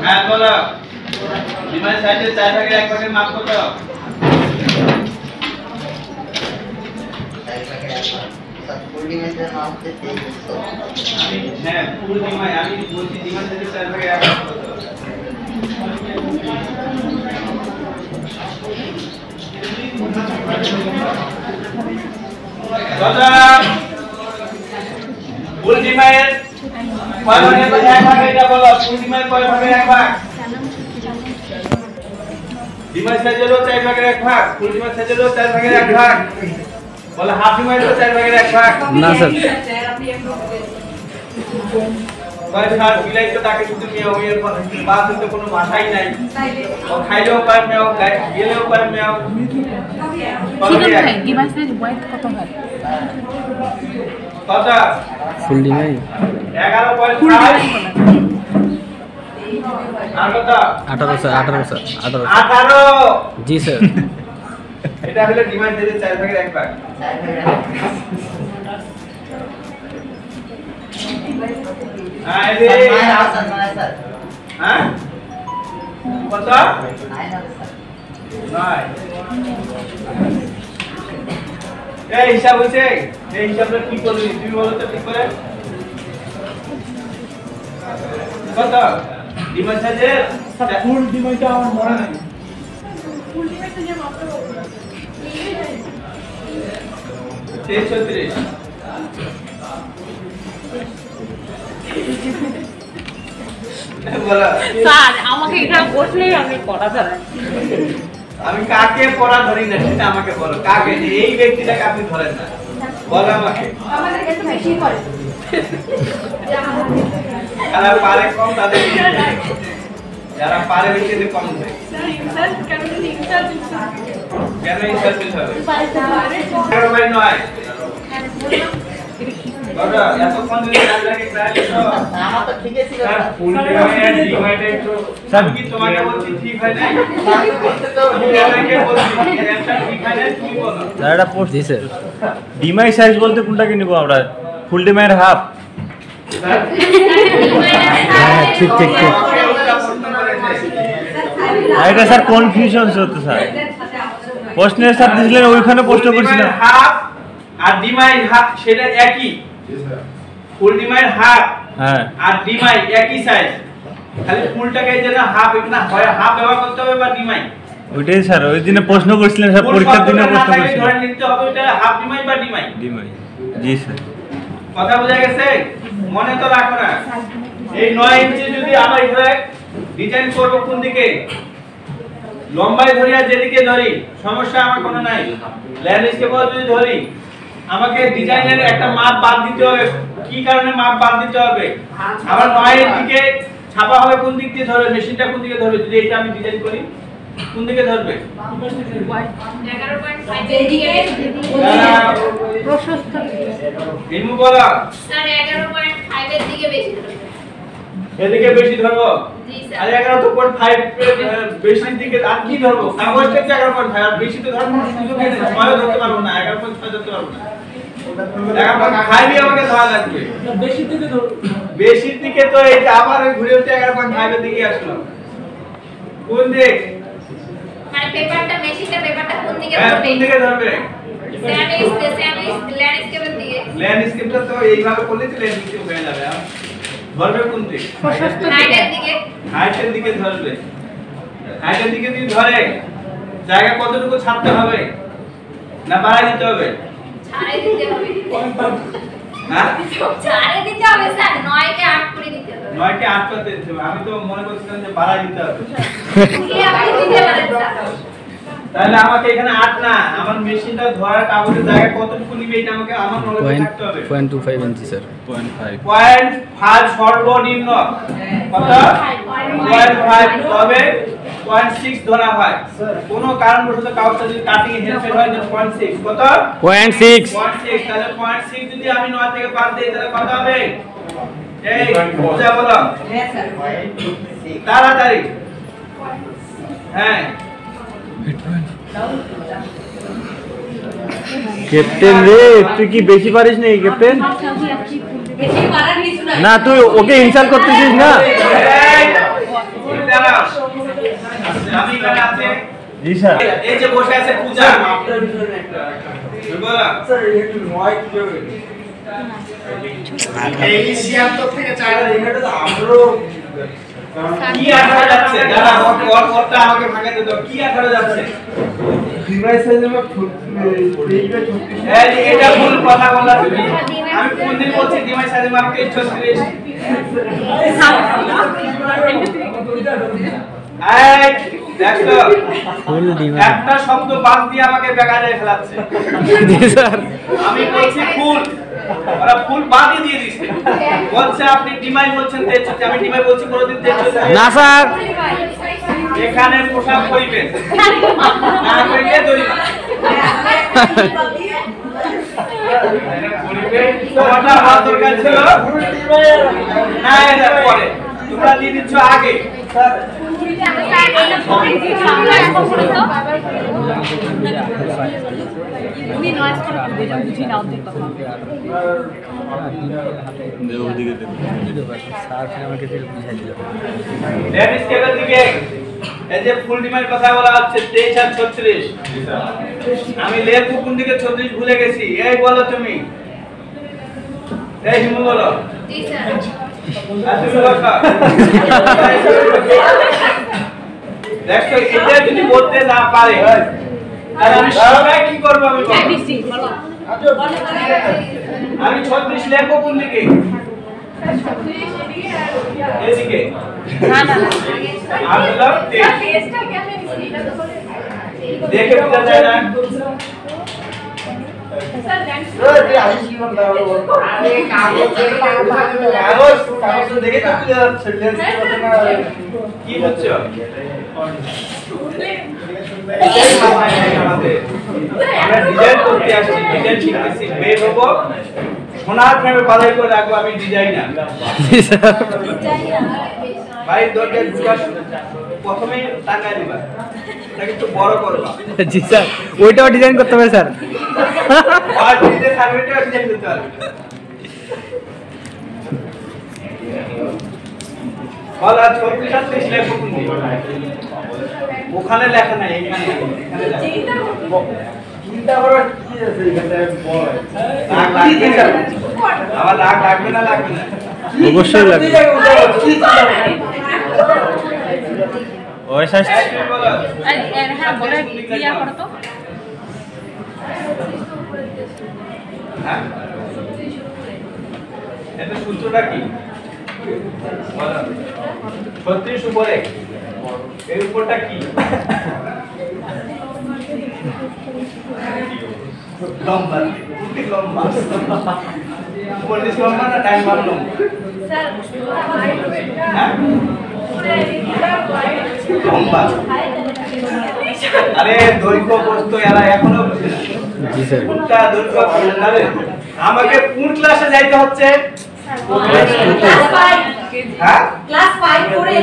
হ্যাঁ বলো ডিমান্ড সাইডে 4 ভাগের 1 ভাগের মাপ কত? 4 ভাগের 1 ভাগ। স্যার ফুল ডিমান্ডের মাপ হচ্ছে 2300। হ্যাঁ ফুল ডিমান্ড আমি বলছি ডিমান্ড সাইডে 4 ভাগের 1 ভাগ কত? ফুল ডিমান্ড কয় ভাগের 1 ভাগ এটা বলো ফুল ডিমান্ড কয় ভাগের 1 ভাগ? ডিমান্ড সাইজেরও 4 ভাগের 1 ভাগ ফুল ডিমান্ড সাইজেরও 4 ভাগের 1 ভাগ বলে হাফ ডিমান্ডেরও 4 ভাগের 1 ভাগ না স্যার কয় স্যার বিলাই তো তাকে শুধু নিয়ে ওই বাদ তো কোনো ভাষাই নাই ও খাইলেও পায় মেও গেলেও পায় মেও ঠিক আছে ডিমান্ড সাইজ ওয়াইড কত হয়? কত ফুল ডিমান্ড 11.5 আর কত 18 স্যার 18 স্যার 18 18 জি স্যার এটা হলো ডিমান্ড সাইজের 4 ভাগের 1 ভাগ 4 ভাগের 1 ভাগ। হ্যাঁ এই স্যার হ্যাঁ কত 9 হবে স্যার। নয় এই হিসাব হইছে এই হিসাবটা কি করলি তুই বলো তো ঠিক করে কত ডিমান্ড সাইজের ফুল ডিমান্ডটা আমার মনে নাই। ফুল ডিমান্ড সাইজের মাপটা কত? 36 বলো স্যার আমাকে এটা বসলেই আমি পড়া ধরে আমি কাকে পড়া ধরি না সেটা আমাকে বলো কাকে যে এই ব্যক্তিটাকে আপনি ধরেন না বলো আমাকে আমাদের কাছে বেশি করে যারা পারে কম তাদের যারা পারে বেশি এদের কম দেয় স্যার কেন ইনসাল কেন ইনসাল ফিল হবে পারে 11/9 দাদা এতক্ষণ যদি আপনাকে ট্রাই করো আমার তো ঠিকই ছিল স্যার স্যার। ফুল ডিমান্ড ডিভাইডেড তো স্যার কি তোমাকে বলছি ঠিক হয় নাই স্যার করতে তো আমি আপনাকে বলছি অ্যানসার ঠিক হয় না তুমি বলো স্যার এটা পোস্ট জি স্যার ডিমাই সাইজ বলতে কোনটাকে নিব আমরা? ফুল ডিমাইয়ের হাফ। হ্যাঁ ঠিক ঠিক ঠিক এটা স্যার কনফিউশন হতো স্যার। প্রশ্নের স্যার দিছিলেন ওইখানে প্রশ্ন করছিলাম। হাফ আর ডিমাইন হাফ সেটা একই ফুল ডিমাইন হাফ হ্যাঁ আর ডিমাই একই সাইজ খালি ফুলটাকে যেন হাফ এখানে হয় হাফ ব্যবহার করতে হবে বা ডিমাই ওইটাই স্যার ওই দিনে প্রশ্ন করছিলেন স্যার পরীক্ষার দিনে প্রশ্ন করছিলেন। ধরে নিতে হবে এটা হাফ ডিমাই বা ডিমাই ডিমাই জি স্যার। কথা বোঝা গেছে মনে তো রাখো না এই 9 ইঞ্চি যদি আমরা এখানে ডিজাইন করব কোন দিকে লম্বাই ধরি আর যেদিকে ধরি সমস্যা আমার কোনো নাই ল্যান্ডস্কেপ যদি ধরি আমাকে ডিজাইনের একটা মাপ বাদ দিতে হবে কি কারণে মাপ বাদ দিতে হবে আবার 9 এর দিকে ছাপা হবে কোন দিক দিয়ে ধরবে মেশিনটা কোন দিকে ধরবে যদি এটা আমি ডিজাইন করি কোন দিকে ধরবে 11.5 এদিকে প্রশস্ত ইমু বলা স্যার 11.5 এর দিকে বেশি ধরো এদিকে বেশি ধরবো জি স্যার আর 11.5 বেশির দিকে আর কি ধরবো কাগজটা কি 11.5 আর বেশি তো ধরবো সুযোগ নেই সময় ধরতে পারবো না 11.5 ধরতে পারবো না 11.5 আমাকে ধরা লাগবে বেশি দিকে তো বেশির দিকে তো এই আবার ঘুরে উঠে 11.5 এর দিকে আসলো কোন দিক মানে পেপারটা মেশিনটা পেপারটা কোন দিকে হ্যাঁ ধরবে কোন দিকে ধরবে ল্যান্ডস্কেপের দিকে ল্যান্ডস্কেপটা তো এইভাবে করলে তো ল্যান্ডস্কেপ হয়ে যাবে ধরবে কোন দিক প্রশস্ত হাইটের দিকে হাইটের দিকে ধরবে হাইটের দিকে যদি ধরে জায়গা কতটুকু ছাড়তে হবে না বাড়াই দিতে হবে ছাড়ে দিতে হবে হ্যাঁ ছাড়ে দিতে হবে স্যার 9 কে 8 করে দিতে হবে 9 কে 8 করতে দিতে হবে আমি তো মনে করছিলাম যে বাড়াই দিতে হবে কি আপনি দিতে পারেন স্যার তাহলে আমাকে এখানে 8 না আমার মেশিনটা ধরার কাগজের জায়গা কতটুকু নিবে এটা আমাকে আমার নলেজ থাকতে হবে 0.25 ইঞ্চি স্যার 0.5 সর্বনিম্ন কত 0.5 তবে 0.6 ধরা হয় কোন কারণবশত কাগজটা যদি কাটিং হেরফের হয় তাহলে 0.6 কত 0.6 0.6 তাহলে 0.6 যদি আমি 9 থেকে বাদ দেই তাহলে কত হবে এই বুঝা বলো হ্যাঁ স্যার। তাড়াতাড়ি হ্যাঁ ক্যাপ্টেন রে তুই কি বেশি পারিস না এই ক্যাপ্টেন? বেশি পারার কিছু নাই না তুই ওকে ইনসাল্ট করতেছিস না। দাঁড়াও। আমি এখানে আছে। জি স্যার। এই যে বসে আছে পূজা। বলো। এই সিয়াত্তর থেকে চাইলে এখানে তো আমরো কি 18 যাচ্ছে? দাদা ওরটা আমাকে ভাঙাতে দাও। কি 18 যাচ্ছে? এই এটা ভুল কথা বলা তুমি। আমি কোনদিন বলছি ডিমাই সাইজে মাপ 36। এই দেখো ফুল ডিমান্ড একটা শব্দ বাদ দিয়ে আমাকে বেকারে ফেলাচ্ছে। জি স্যার আমি বলছি ফুল, ওরা ফুল বাদই দিয়ে দিছে। বলছে আপনি ডিমাই বলছেন 33, আমি ডিমাই বলছি কোনদিন 33 না স্যার এখানে পোশাক পরিবেশ না করিলে দরিমা। তোমারটা আমার দরকার ছিল না, এটা পরে তোমরা দিয়ে দিচ্ছ আগে। রেড স্কেলের দিকে এই যে ফুল ডিমান্ড কথা বলা হচ্ছে 23 আর 36। আমি লেবু কোন দিকে 36 ভুলে গেছি। এই বলো তুমি। এই হিমু বলো। জি স্যার। আর তুমি বলো। দেখো এটা যদি বলতে না পারে তাহলে আমি সবাই কি করব? আমি বলো। আমি 36 লেবু কোন দিকে? এদিকে না না না আর বলো দেখে বোঝা যায় না। কি বুঝছো? আমরা ডিজাইন করতে আসছি, ডিজাইন শিখতেছি, বের হবো সোনার ফ্রেমে বাধাই করে রাখবো। আমি ডিজাইনার জি স্যার ভাই দরকার ঢুকাস প্রথমেই টাকা দিবা, এটাকে একটু বড় করবা। জি স্যার ওইটাও ডিজাইন করতে হবে স্যার আর ডিজাইন সার্ভেটা ডিজাইন করতে হবে। বলা 36 লেখো কোন দিকে? ওখানে লেখা নাই, এখানে লেখা। চিন্তা করো কি আছে এখানে বল। আবার লাগবে না লাগবে না? অবশ্যই লাগবে ওই সাইজ হ্যাঁ বলে ক্লিয়ার করো তো। হ্যাঁ এটা সূত্রটা কি? 36 উপরে এর উপরটা কি? লম্বা লম্বা 40 লম্বা না টাইম বার লম্বা? হ্যাঁ লম্বা। আরে দৈর্ঘ্য প্রস্থ এরা এখনো বুঝে না। জি স্যার কোনটা দৈর্ঘ্য কোনটা? আমাকে কোন ক্লাসে যাইতে হচ্ছে? হ্যাঁ ক্লাস 5 পড়ে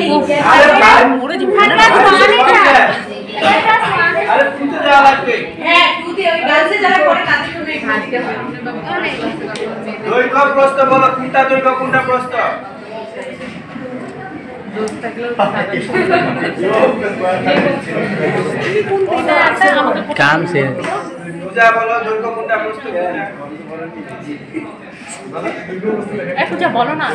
আরে ভাই ওরে আরে পুঁতে দেওয়া লাগবে। হ্যাঁ তুই ওই গার্লসে যারা পড়ে তাদের জন্য এখানে দিতে হবে। দৈর্ঘ্য প্রস্থ বলো, কোনটা দৈর্ঘ্য কোনটা প্রস্থ? কাম সে পূজা বলো দৈর্ঘ্য কোনটা প্রস্থ কোনটা? পূজা বলো না।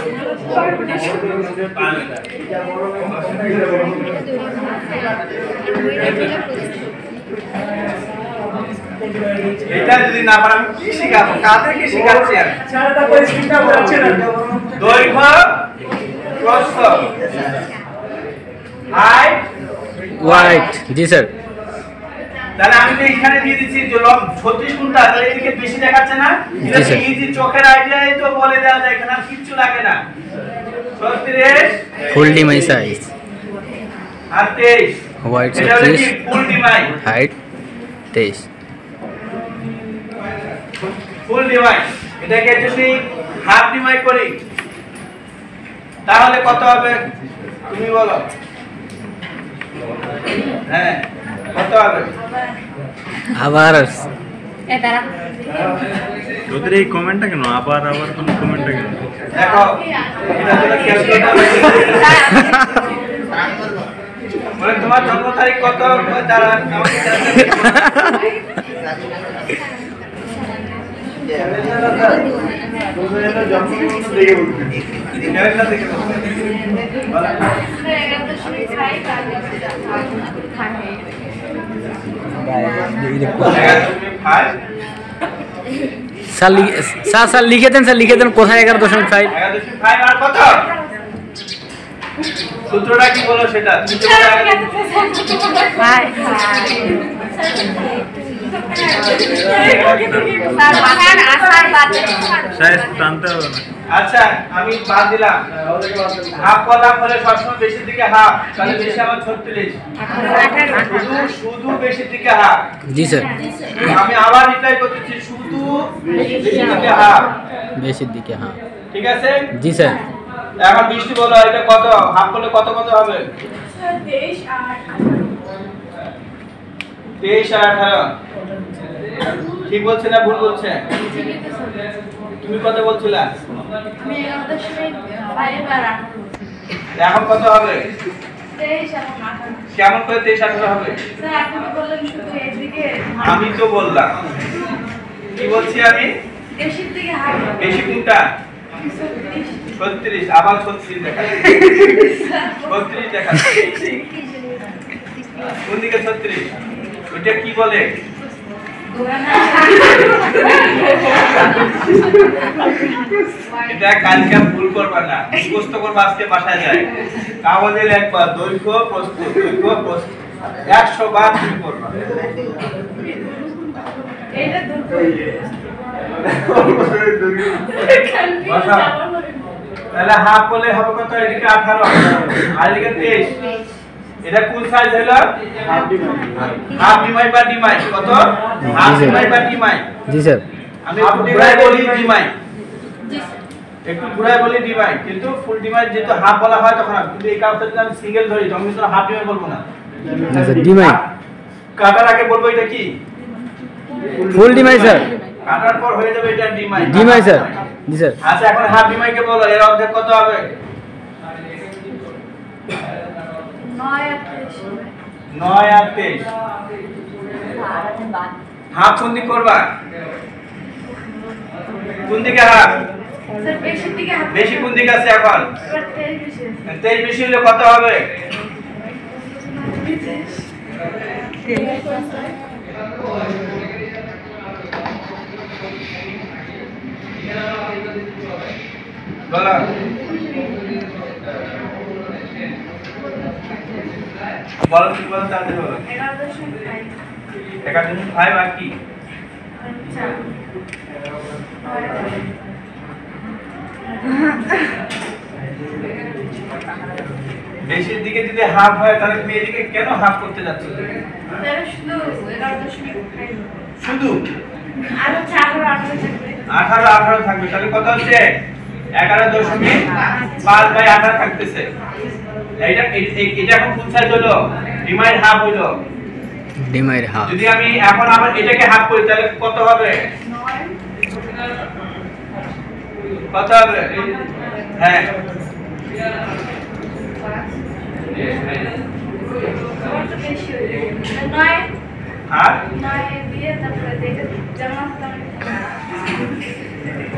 এটা যদি না পারে আমি কি শিখাবো? কাদেরকে শিখাচ্ছি আমি? দৈর্ঘ্য প্রস্থ হাইট হোয়াইট জি স্যার তাহলে আমি তো এখানে দিয়ে দিচ্ছি যে 36 কোনটা, তাহলে এদিকে বেশি দেখাচ্ছে না? এটা জি, স্যার। ইজি চোখের আইডিয়াই তো বলে দেওয়া যায়, এখানে আর কিচ্ছু লাগে না। 36 ফুল ডিমাই সাইজ আর 23 হোয়াইট এটা হলো কি 36 ফুল ডিমাই। হাইট 23 ফুল ডিমাই এটাকে যদি হাফ ডিমাই করি তাহলে কত হবে তুমি বলো? হ্যাঁ কত হবে? আবার এ দাঁড়া তোদের এই কমেন্টটা কেন আবার আবার কোন কমেন্টটা কেন? দেখো এটা হলো ক্যালকুলেটর। বলে তোমার জন্ম তারিখ কত তারা আমাকে জানাতে স্যার লিখে দেন কোথায় 11.5 আর কত সূত্রটা কি বলো সেটা আচ্ছা আমি বাদ দিলাম হাফ করলাম বলে সবসময় বেশির দিকে হাফ তাহলে বেশি আমার 36 শুধু বেশির দিকে হাফ জি স্যার আমি আবার রিপ্লাই করতেছি শুধু বেশির দিকে হাফ বেশির দিকে হ্যাঁ ঠিক আছে জি স্যার এখন বৃষ্টি বলো এটা কত হাফ করলে কত কত হবে 23 আর 18 ঠিক বলছে না ভুল বলছে তুমি কত বলছিলা এখন কত হবে কেমন করে 23 18 হবে আমি তো বললাম কি বলছি আমি বেশি কোনটা 36 আবার 36 দেখা 36 দেখা কোন দিকে 36 ওইটা কি বলে এটা কালকে ভুল করবা না মুখস্থ করবা আজকে বাসায় যায় কাগজে লিখবা দৈর্ঘ্য প্রস্থ 100 বার তুমি করবা এটা তাহলে হাফ করলে হবে কত এদিকে 18 আর এদিকে 23 এটা কোন সাইজ হলো হাফ ডিমাই বা ডিমাই কত হাফ ডিমাই বা ডিমাই জি স্যার আমি ঘুরাই বলি ডিমাই একটু ঘুরাই বলি ডিমাই কিন্তু ফুল ডিমাই যেহেতু হাফ বলা হয় তখন কিন্তু এই কাউকে যদি আমি সিঙ্গেল ধরি তখন কিন্তু হাফ ডিমাই বলবো না স্যার ডিমাই কাটার আগে বলবো এটা কি ফুল ডিমাই স্যার কাটার পর হয়ে যাবে এটা ডিমাই ডিমাই স্যার জি স্যার আচ্ছা এখন হাফ ডিমাইকে বলো এর অর্ধেক কত হবে 9 আর 23 হাফ কোন দিকে করবা কোন দিকে হাফ বেশি কোন দিকে আছে এখন 23 বেশি হলে কত হবে বলো বলো কি বলো তাহলে বলো 11.5 আর কি বেশির দিকে যদি হাফ হয় তাহলে তুমি এদিকে কেন হাফ করতে যাচ্ছ শুধু 18 থাকবে তাহলে কত হচ্ছে 11.5/18 থাকতেছে এটা এখন কোন সাইজ হলো ডিমাইড হাফ হলো ডিমাইড হাফ যদি আমি এখন আবার এটাকে হাফ করি তাহলে কত হবে 9 কত হবে হ্যাঁ আর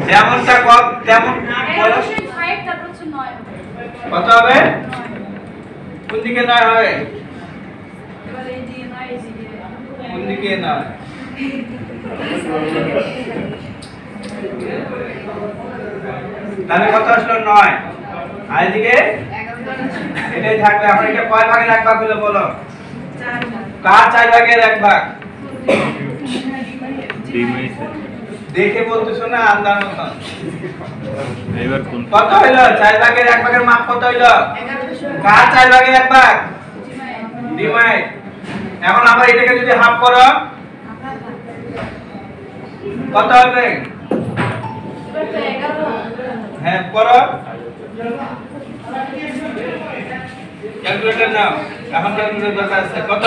যেমনটা কত তেমন কত হবে কোন দিকে 9 হবে কোন দিকে 9 তাহলে কত আসলো 9 আর এদিকে এটাই থাকবে এখন এটা কয় ভাগের এক ভাগ হলো বলো কার 4 ভাগের এক ভাগ দেখে বলতেছো না আন্দাজ মতন এবার কোন কত হইলো 4 ভাগের এক ভাগের মাপ কত হইলো কার 4 ভাগের এক ভাগ ডিমাই এখন আবার এটাকে যদি হাফ করো কত হবে হ্যাঁ করো ক্যালকুলেটর নাও এখন ক্যালকুলেটর দরকার আছে কত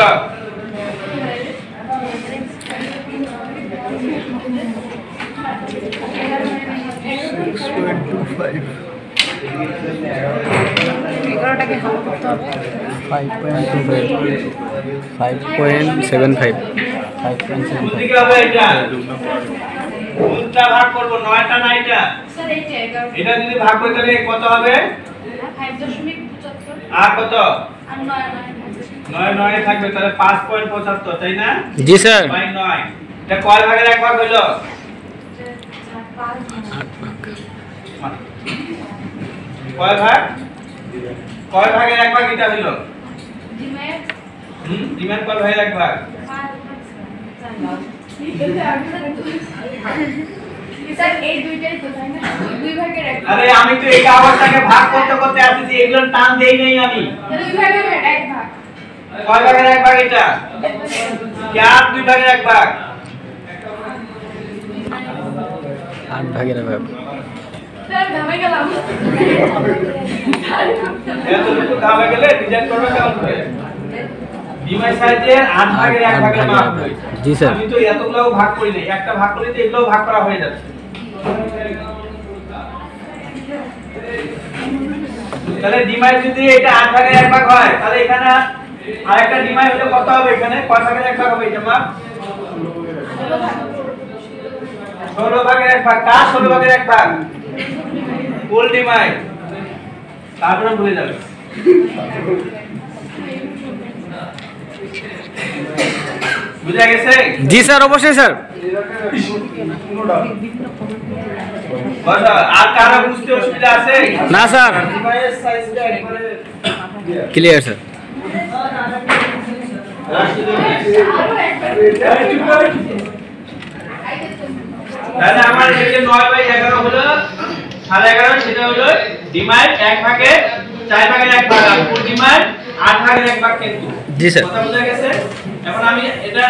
এগারোটাকে হাফ করতে হবে 5.75 কোন দিকে হবে এটা কোনটা ভাগ করব 9টা না এটা স্যার এইটা 11 এটা যদি ভাগ করি তাহলে কত হবে 5.75 আর কত আর 9 9 9 থাকবে তাহলে 5.75 তাই না জি স্যার বাই 9 এটা কয় ভাগের এক ভাগ হলো 5 কয় ভাগের এক ভাগ এটা হলো ডিমের ডিমের কয় ভাগের এক ভাগ স্যার এই দুইটাই তো তাই না দুই ভাগের এক আরে আমি তো এই আবারটাকে ভাগ করতে করতে আসছি এগুলো টান দেই নাই আমি দুই ভাগের এক ভাগ কয় ভাগের এক ভাগ এটা চার দুই ভাগের এক ভাগ 8 ভাগের ভাগ স্যার ঘামে গেলাম এতটুকু দামে গেলে ডিজাইন করবে কেমন করে ডিমাই সাইজের 8 ভাগের এক ভাগের মাপ হয় জি স্যার আমি তো এতগুলো ভাগ করি নাই একটা ভাগ করলে তো এগুলো ভাগ করা হয়ে যাচ্ছে তাহলে ডিমাই যদি এটা 8 ভাগের এক ভাগ হয় তাহলে এখানে আরেকটা ডিমাই হলে কত হবে এখানে কয় ভাগের এক ভাগ হবে এটা মাপ 16 ভাগের এক ভাগ কার 16 ভাগের এক ভাগ ফুল ডিমাই তারপরে ভুলে যাবে বুঝা গেছে জি স্যার অবশ্যই স্যার বসা আর কারো বুঝতে অসুবিধা আছে না স্যার ডিমাইয়ের সাইজটা একবারে ক্লিয়ার স্যার তাহলে আমার এই যে 9/11 হলো 11.5 সেটা হলো ডিমাইড 1 ভাগে 4 ভাগের 1 ভাগ আর ফুল ডিমাইড 8 ভাগের 1 ভাগ কিন্তু জি স্যার কথা বুঝা গেছে এখন আমি এটা